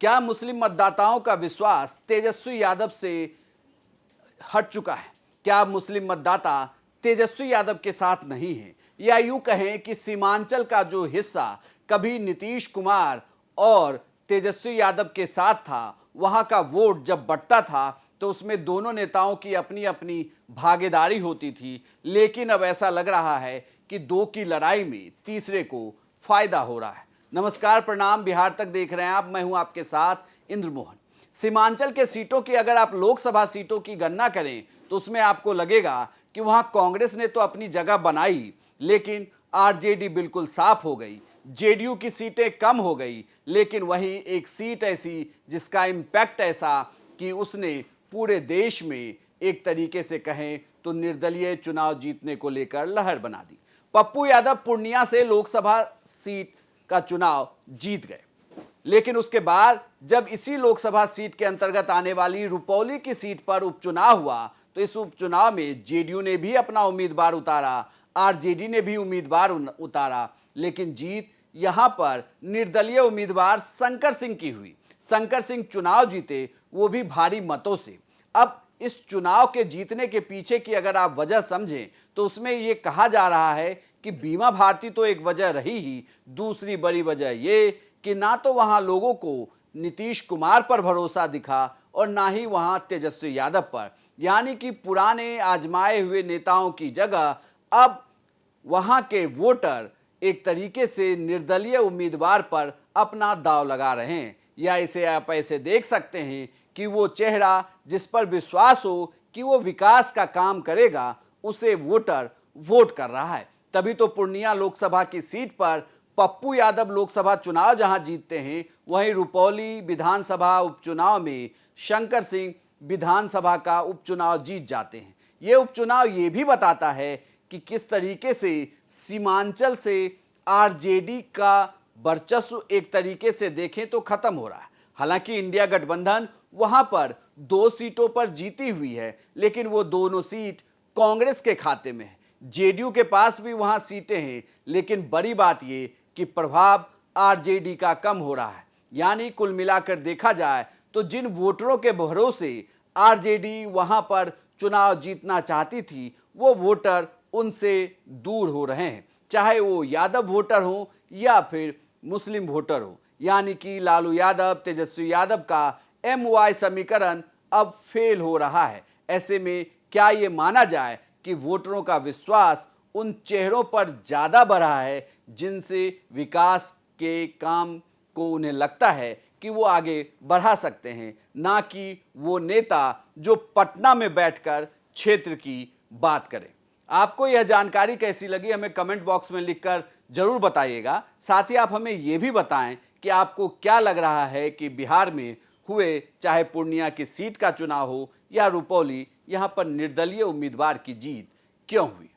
क्या मुस्लिम मतदाताओं का विश्वास तेजस्वी यादव से हट चुका है? क्या मुस्लिम मतदाता तेजस्वी यादव के साथ नहीं है, या यूं कहें कि सीमांचल का जो हिस्सा कभी नीतीश कुमार और तेजस्वी यादव के साथ था, वहां का वोट जब बंटता था तो उसमें दोनों नेताओं की अपनी अपनी भागीदारी होती थी, लेकिन अब ऐसा लग रहा है कि दो की लड़ाई में तीसरे को फायदा हो रहा है। नमस्कार, प्रणाम, बिहार तक देख रहे हैं आप। मैं हूं आपके साथ इंद्र मोहन। सीमांचल के सीटों की अगर आप लोकसभा सीटों की गणना करें तो उसमें आपको लगेगा कि वहां कांग्रेस ने तो अपनी जगह बनाई, लेकिन आरजेडी बिल्कुल साफ हो गई। जेडीयू की सीटें कम हो गई, लेकिन वहीं एक सीट ऐसी जिसका इम्पैक्ट ऐसा कि उसने पूरे देश में एक तरीके से कहें तो निर्दलीय चुनाव जीतने को लेकर लहर बना दी। पप्पू यादव पूर्णिया से लोकसभा सीट का चुनाव जीत गए, लेकिन उसके बाद जब इसी लोकसभा सीट के अंतर्गत आने वाली रुपौली की सीट पर उपचुनाव हुआ तो इस उपचुनाव में जेडीयू ने भी अपना उम्मीदवार उतारा, आरजेडी ने भी उम्मीदवार उतारा, लेकिन जीत यहां पर निर्दलीय उम्मीदवार शंकर सिंह की हुई। शंकर सिंह चुनाव जीते, वो भी भारी मतों से। अब इस चुनाव के जीतने के पीछे की अगर आप वजह समझें तो उसमें यह कहा जा रहा है कि बीमा भारती तो एक वजह रही ही, दूसरी बड़ी वजह यह कि ना तो वहां लोगों को नीतीश कुमार पर भरोसा दिखा और ना ही वहां तेजस्वी यादव पर, यानी कि पुराने आजमाए हुए नेताओं की जगह अब वहां के वोटर एक तरीके से निर्दलीय उम्मीदवार पर अपना दांव लगा रहे हैं। या इसे आप ऐसे देख सकते हैं कि वो चेहरा जिस पर विश्वास हो कि वो विकास का काम करेगा, उसे वोटर वोट कर रहा है। तभी तो पूर्णिया लोकसभा की सीट पर पप्पू यादव लोकसभा चुनाव जहां जीतते हैं, वहीं रुपौली विधानसभा उपचुनाव में शंकर सिंह विधानसभा का उपचुनाव जीत जाते हैं। ये उपचुनाव ये भी बताता है कि किस तरीके से सीमांचल से आरजेडी का वर्चस्व एक तरीके से देखें तो खत्म हो रहा है। हालांकि इंडिया गठबंधन वहां पर 2 सीटों पर जीती हुई है, लेकिन वो दोनों सीट कांग्रेस के खाते में है। जेडीयू के पास भी वहां सीटें हैं, लेकिन बड़ी बात ये कि प्रभाव आरजेडी का कम हो रहा है। यानी कुल मिलाकर देखा जाए तो जिन वोटरों के भरोसे आरजेडी वहां पर चुनाव जीतना चाहती थी, वो वोटर उनसे दूर हो रहे हैं, चाहे वो यादव वोटर हो या फिर मुस्लिम वोटर हो। यानी कि लालू यादव तेजस्वी यादव का MY समीकरण अब फेल हो रहा है। ऐसे में क्या ये माना जाए कि वोटरों का विश्वास उन चेहरों पर ज्यादा बढ़ा है जिनसे विकास के काम को उन्हें लगता है कि वो आगे बढ़ा सकते हैं, ना कि वो नेता जो पटना में बैठकर क्षेत्र की बात करें। आपको यह जानकारी कैसी लगी हमें कमेंट बॉक्स में लिखकर जरूर बताइएगा। साथ ही आप हमें यह भी बताएं कि आपको क्या लग रहा है कि बिहार में हुए चाहे पूर्णिया की सीट का चुनाव हो या रुपौली, यहां पर निर्दलीय उम्मीदवार की जीत क्यों हुई।